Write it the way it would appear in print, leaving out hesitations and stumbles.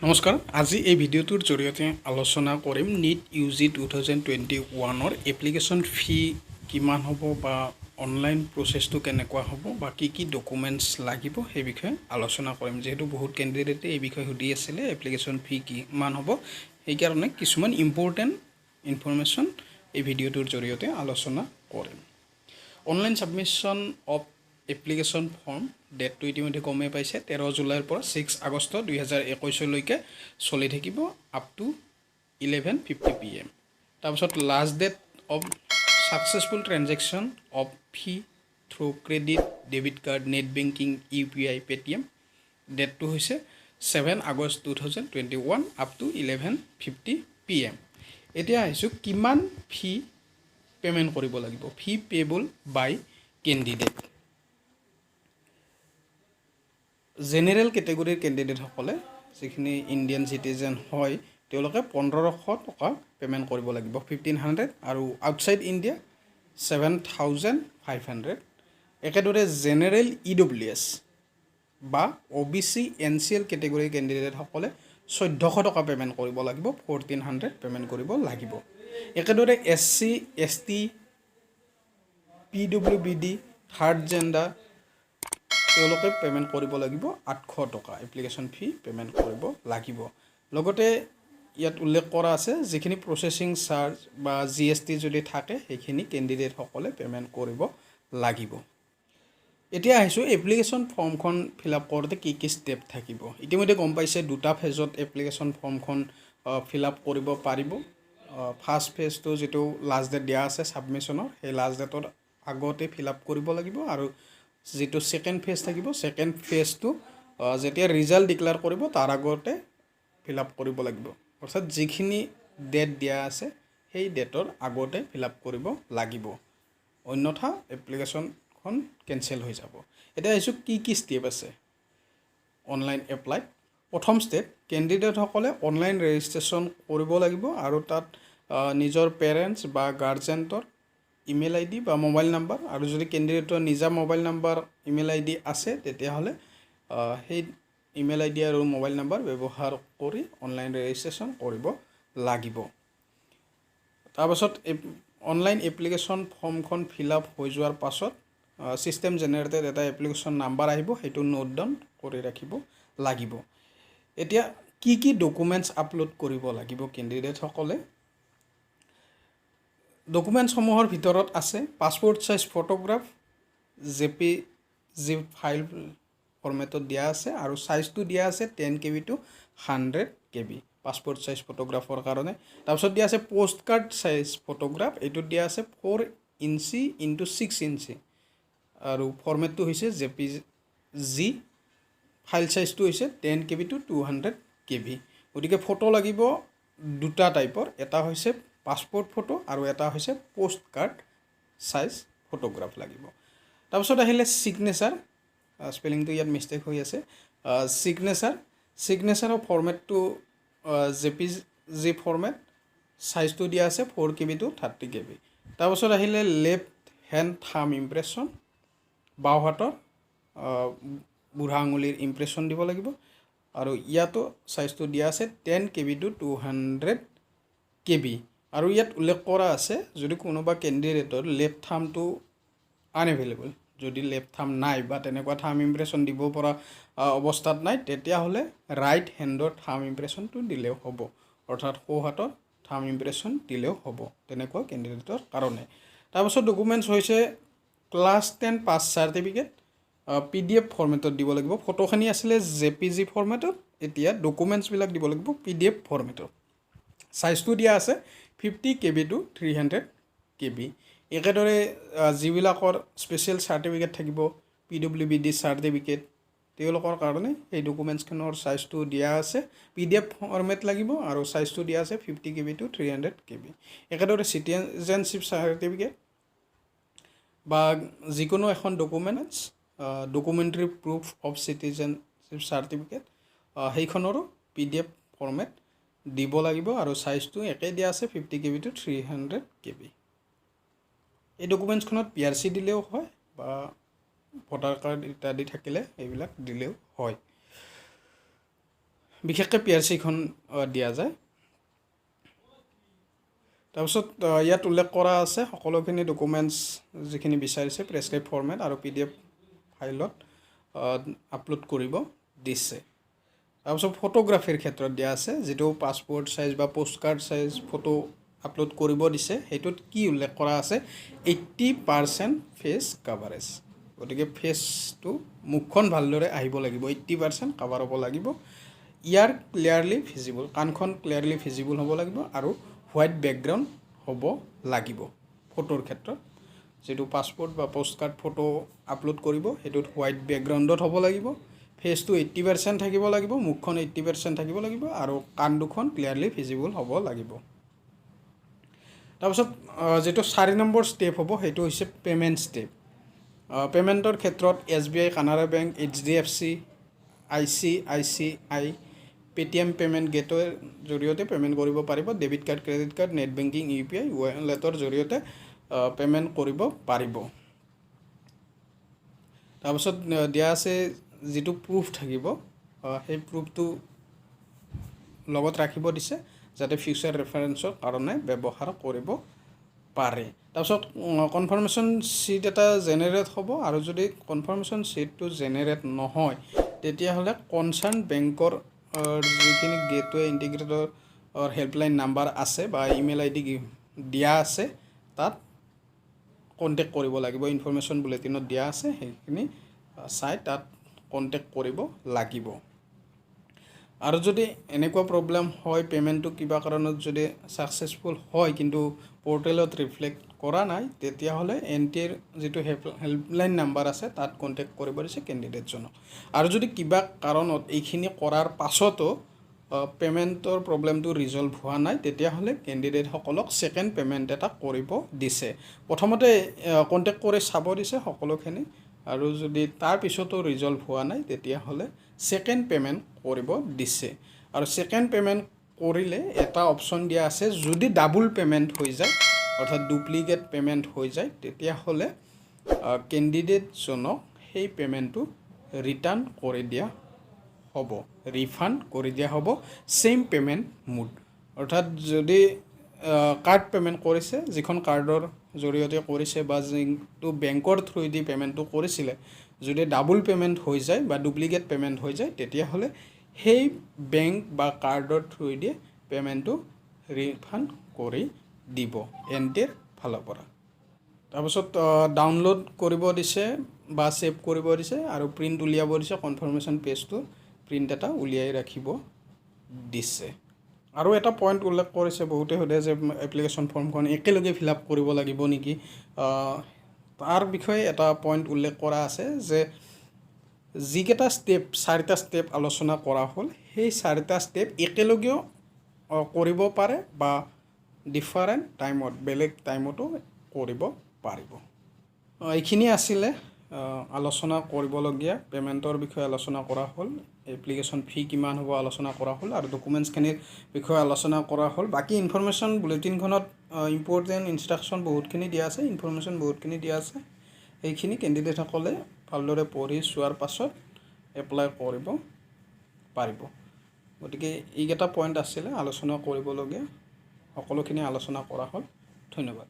নমস্কাৰ আজি এই ভিডিঅ'টোৰ জৰিয়তে আলোচনা কৰিম নিট ইউজি 2021 এপ্লিকেশ্যন ফি কিমান হ'ব বা অনলাইন প্ৰচেছটো কেনেকুৱা হ'ব বা কি ডকুমেণ্টছ লাগিব সেই বিষয়ে আলোচনা কৰিম যেহেতু বহুত কেণ্ডিডেটে এই বিষয়ে সুধি আছিলে এপ্লিকেশ্যন ফি কিমান হ'ব সেইকাৰণে কিছুমান ইম্পৰ্টেণ্ট ইনফৰমেশ্যন এই ভিডিঅ'টোৰ জৰিয়তে আলোচনা কৰিম online submission of application form ডেটটো ইতিমধ্যে গমেই পাইছে 13 জুলাইৰ পৰা 6 আগষ্ট 2021 লৈকে চলি থাকিব আপ টু 11:50 PM তাৰপিছত last date of successful transaction of fee through credit debit card net banking UPI Paytm ডেটটো হৈছে 7 আগষ্ট 2021 আপ টু 11:50 PM এতিয়া আহিছোঁ কিমান ফি পেমেন্ট কৰিব লাগিব ফি পেবল বাই কেণ্ডিডেট জেনেৰেল কেটেগৰীৰ কেণ্ডিডেটসকলে যিখিনি ইণ্ডিয়ান সিটিজেন হয় তেওঁলোকে 1500 টকা পেমেন্ট কৰিব লাগিব 1500 আৰু আউটসাইড ইণ্ডিয়া 7500 একেদৰে জেনেৰেল EWS বা OBC NCL কেটেগৰীৰ কেণ্ডিডেটসকলে 1400 টকা পেমেন্ট কৰিব লাগিব 1400 পেমেন্ট কৰিব লাগিব একেদৰে SC ST PWBD third gender তেওঁলোকে পেমেন্ট কৰিব লাগিব 800 টকা এপ্লিকেশ্যন ফি পেমেন্ট কৰিব লাগিব লগতে ইয়াত উল্লেখ কৰা আছে যিখিনি প্ৰসেসিং চাৰ্জ বা GST যদি থাকে সেইখিনি কেণ্ডিডেট সকলে পেমেন্ট কৰিব লাগিব এতিয়া আহিছো এপ্লিকেশ্যন ফৰ্মখন ফিলআপ কৰোতে কি স্টেপ থাকিব ইতিমধ্যে গম পাইছে দুটা ফেজত এপ্লিকেশ্যন ফৰ্মখন ফিলআপ কৰিব পাৰিব ফাৰ্স্ট ফেজটো যেটো লাষ্ট ডেট দিয়া আছে সাবমিশনৰ সেই লাষ্ট ডেটৰ আগতে ফিলআপ কৰিব লাগিব আৰু যেটো সেকেন্ড ফেজ থাকিব সেকেন্ড ফেজটো যেতিয়া ৰিজাল্ট ডিক্লেয়াৰ কৰিব তাৰ আগতে ফিলআপ কৰিব লাগিব অৰ্থাৎ যিখিনি ডেট দিয়া আছে সেই ডেটৰ আগতে ফিলআপ কৰিব লাগিব অন্যথা এপ্লিকেশ্যনখন কেনসেল হৈ যাব এতিয়া আহিছো কি স্টেপ আছে অনলাইন এপ্লাই প্ৰথম স্টেপ কেণ্ডিডেট সকলে অনলাইন ৰেজিষ্ট্ৰেচন কৰিব লাগিব আৰু তাত নিজৰ পেৰেন্টছ বা গাৰ্জেন্টৰ ইমেইল আইডি বা মোবাইল নাম্বাৰ আৰু যদি কেণ্ডিডেটৰ নিজা মোবাইল নাম্বাৰ ইমেইল আইডি আছে তেতিয়া হলে সেই ইমেইল আইডি আৰু মোবাইল নাম্বাৰ ব্যৱহাৰ কৰি অনলাইন ৰেজিষ্ট্ৰেচন কৰিব লাগিব তাৰপাছত অনলাইন এপ্লিকেশ্যন ফৰ্মখন ফিলআপ হৈ যোৱাৰ পাছত সিস্টেম জেনাৰেটেড এটা এপ্লিকেশ্যন নাম্বাৰ আহিব হেতু নোট ডাউন কৰি ৰাখিব লাগিব এতিয়া কি ডকুমেন্টছ আপলোড কৰিব লাগিব কেণ্ডিডেট সকলে ডকুমেন্টছ সমূহৰ ভিতৰত আছে passport size photograph JPG file ফৰমেটত দিয়া আছে আৰু সাইজটো দিয়া আছে 10 KB to 100 KB passport size ফটোগ্ৰাফৰ কাৰণে তাৰপিছত দিয়া আছে পোষ্ট কাৰ্ড সাইজ ফটোগ্ৰাফ এটো দিয়া আছে 4 ইঞ্চি into 6 ইঞ্চি আৰু ফৰমেটটো হৈছে JPG ফাইল সাইজটো হৈছে 10 KB to 200 KB গতিকে ফটো লাগিব দুটা টাইপৰ এটা হৈছে পাসপোৰ্ট ফটো আৰু এটা হৈছে পোষ্ট কাৰ্ড সাইজ ফটোগ্ৰাফ লাগিব তাৰপিছত আহিলে সিগনেচাৰ স্পেলিংটো ইয়াত মিস্টেক হৈ আছে সিগনেচাৰৰ ফৰমেটটো JPG ফৰমেট সাইজটো দিয়া আছে 4 KB to 30 KB তাৰপিছত আহিলে লেফট হ্যান্ড থাম ইমপ্ৰেছন বাও হাতৰ বুঢ়া আঙুলিৰ ইমপ্ৰেছন দিব লাগিব আৰু ইয়াতো সাইজটো দিয়া আছে 10 KB to 200 KB আৰু ইয়াত উল্লেখ কৰা আছে যদি কোনোবা কেণ্ডিডেটৰ লেফট থামটো আনএভেইলেবল যদি লেফট থাম নাই বা তেনেকুৱা থাম ইমপ্ৰেছন দিব পৰা অৱস্থাত নাই তেতিয়া হলে ৰাইট হ্যান্ডৰ থাম ইমপ্ৰেছনটো দিলেও হ'ব অৰ্থাৎ সোঁ হাতৰ থাম ইমপ্ৰেছন দিলেও হ'ব তেনেকুৱা কেণ্ডিডেটৰ কাৰণে তাৰপিছত ডকুমেন্টছ হৈছে ক্লাছ 10 পাছ সাৰ্টিফিকেট PDF ফৰমেটত দিব লাগিব ফটোখিনি আছিল JPG ফৰমেটত এতিয়া ডকুমেন্টছ বিলাক দিব লাগিব PDF ফৰমেটত সাইজটো দিয়া আছে 50 KB to 300 KB একেদৰে যিবিলাকৰ স্পেশাল সাৰ্টিফিকেট থাকিব PWBD সাৰ্টিফিকেট তেওঁলোকৰ কাৰণে এই ডকুমেন্টছখনৰ সাইজটো দিয়া আছে PDF ফৰমেট লাগিব আৰু সাইজটো দিয়া আছে 50 KB to 300 KB একেদৰে সিটিজেনশিপ সাৰ্টিফিকেট বা যিকোনো এখন documents documentary proof of citizenship certificate সেইখনৰো PDF ফৰমেট দিব লাগিব আৰু সাইজটো একে দিয়া আছে 50 KB to 300 KB এই ডকুমেন্টছখনত PRC দিলেও হয় বা ভোটাৰ কাৰ্ড ইত্যাদি থাকিলে এইবিলাক দিলেও হয় বিশেষকৈ PRC-খন দিয়া যায়। তাৰপিছত ইয়াত উল্লেখ কৰা আছে সকলোখিনি ডকুমেণ্টছ যিখিনি বিচাৰিছে প্ৰেছক্ৰাইব ফৰ্মেট আৰু PDF ফাইলত আপলোড কৰিব দিছে। তাৰপিছত ফটোগ্ৰাফীৰ ক্ষেত্ৰত দিয়া আছে, যিটো পাছপোৰ্ট চাইজ বা post card size photo upload কৰিব দিছে, সেইটোত কি উল্লেখ কৰা আছে 80% ফেচ কাভাৰেজ। গতিকে ফেচটো মুখখন ভালদৰে আহিব লাগিব, 80% কাভাৰ হ'ব লাগিব। ইয়াৰ ক্লিয়াৰলি ভিজিবল, কাণখন ক্লিয়াৰলি ভিজিবল হ'ব লাগিব আৰু হোৱাইট বেকগ্ৰাউণ্ড হ'ব লাগিব ফটোৰ ক্ষেত্ৰত। যিটো পাছপোৰ্ট বা পোষ্ট কাৰ্ড ফটো আপলোড কৰিব সেইটোত হোৱাইট বেকগ্ৰাউণ্ডত হ'ব লাগিব। ফেচটো 80% থাকিব লাগিব, মুখখন 80% থাকিব লাগিব আৰু কাণ দুখন ক্লিয়াৰলি ভিজিবল হ'ব লাগিব। তাৰপিছত যিটো 4 নম্বৰ ষ্টেপ হ'ব সেইটো হৈছে পে'মেণ্ট ষ্টেপ। পে'মেণ্টৰ ক্ষেত্ৰত SBI, Canara Bank, HDFC, ICICI, Paytm payment গেটৱেৰ জৰিয়তে পে'মেণ্ট কৰিব পাৰিব। Debit card, credit card, net banking, UPI ৱালেটৰ জৰিয়তে পে'মেণ্ট কৰিব পাৰিব। তাৰপিছত দিয়া আছে যিটো প্ৰুফ থাকিব সেই প্ৰুফটো লগত ৰাখিব দিছে যাতে ফিউচাৰ ৰেফাৰেঞ্চৰ কাৰণে ব্যৱহাৰ কৰিব পাৰে। তাৰপিছত কনফাৰ্মেশ্যন শ্বীট এটা জেনেৰেট হ'ব আৰু যদি কনফাৰ্মেশ্যন শ্বীটটো জেনেৰেট নহয় তেতিয়াহ'লে কনচাৰ্ণ বেংকৰ যিখিনি গেটৱে ইণ্টিগ্ৰেটৰ হেল্পলাইন নাম্বাৰ আছে বা ইমেইল ID দিয়া আছে তাত কণ্টেক্ট কৰিব লাগিব। ইনফৰমেশ্যন বুলেটিনত দিয়া আছে, সেইখিনি চাই তাত কণ্টেক্ট কৰিব লাগিব। আৰু যদি এনেকুৱা প্ৰব্লেম হয় পে'মেণ্টটো কিবা কাৰণত যদি ছাকচেছফুল হয় কিন্তু পৰ্টেলত ৰিফ্লেক্ট কৰা নাই তেতিয়াহ'লে NTA যিটো হেল্পলাইন নাম্বাৰ আছে তাত কণ্টেক্ট কৰিব দিছে কেণ্ডিডেটজনক। আৰু যদি কিবা কাৰণত এইখিনি কৰাৰ পাছতো পে'মেণ্টৰ প্ৰব্লেমটো ৰিজল্ভ হোৱা নাই তেতিয়াহ'লে কেণ্ডিডেটসকলক ছেকেণ্ড পে'মেণ্ট এটা কৰিব দিছে। প্ৰথমতে কণ্টেক্ট কৰি চাব দিছে সকলোখিনি আৰু যদি তাৰ পিছতো ৰিজল্ভ হোৱা নাই তেতিয়াহ'লে ছেকেণ্ড পে'মেণ্ট কৰিব দিছে। আৰু ছেকেণ্ড পে'মেণ্ট কৰিলে এটা অপশ্যন দিয়া আছে, যদি ডাবল পে'মেণ্ট হৈ যায় অৰ্থাৎ ডুপ্লিকেট পে'মেণ্ট হৈ যায় তেতিয়াহ'লে কেণ্ডিডেটজনক সেই পে'মেণ্টটো ৰিটাৰ্ণ কৰি দিয়া হ'ব, ৰিফাণ্ড কৰি দিয়া হ'ব ছেইম পে'মেণ্ট মোড। অৰ্থাৎ যদি কাৰ্ড পে'মেণ্ট কৰিছে, যিখন কাৰ্ডৰ জৰিয়তে কৰিছে বা যিটো বেংকৰ থ্ৰুদি পে'মেণ্টটো কৰিছিলে, যদি ডাবল পে'মেণ্ট হৈ যায় বা ডুপ্লিকেট পে'মেণ্ট হৈ যায় তেতিয়াহ'লে সেই বেংক বা কাৰ্ডৰ থ্ৰুদি পে'মেণ্টটো ৰিফাণ্ড কৰি দিব NTAৰ ফালৰ পৰা। তাৰপিছত ডাউনলোড কৰিব দিছে বা ছেভ কৰিব দিছে আৰু প্ৰিণ্ট উলিয়াব দিছে। কনফাৰ্মেশ্যন পেজটো প্ৰিণ্ট এটা উলিয়াই ৰাখিব দিছে। আৰু এটা পইণ্ট উল্লেখ কৰিছে, বহুতে সোধে যে এপ্লিকেশ্যন ফৰ্মখন একেলগে ফিল আপ কৰিব লাগিব নেকি। তাৰ বিষয়ে এটা পইণ্ট উল্লেখ কৰা আছে যে যিকেইটা ষ্টেপ 4টা ষ্টেপ আলোচনা কৰা হ'ল সেই 4টা ষ্টেপ একেলগেও কৰিব পাৰে বা ডিফাৰেণ্ট টাইমত বেলেগ টাইমতো কৰিব পাৰিব। এইখিনি আছিলে আলোচনা কৰিবলগীয়া। পে'মেণ্টৰ বিষয়ে আলোচনা কৰা হ'ল, এপ্লিকেশ্যন ফি কিমান হ'ব আলোচনা কৰা হ'ল আৰু ডকুমেণ্টছখিনিৰ বিষয়ে আলোচনা কৰা হ'ল। বাকী ইনফৰমেশ্যন বুলেটিনখনত ইম্পৰ্টেণ্ট ইনষ্ট্ৰাকশ্যন বহুতখিনি দিয়া আছে, ইনফৰমেশ্যন বহুতখিনি দিয়া আছে। সেইখিনি কেণ্ডিডেটসকলে ভালদৰে পঢ়ি চোৱাৰ পাছত এপ্লাই কৰিব পাৰিব। গতিকে এইকেইটা পইণ্ট আছিলে আলোচনা কৰিবলগীয়া, সকলোখিনি আলোচনা কৰা হ'ল। ধন্যবাদ।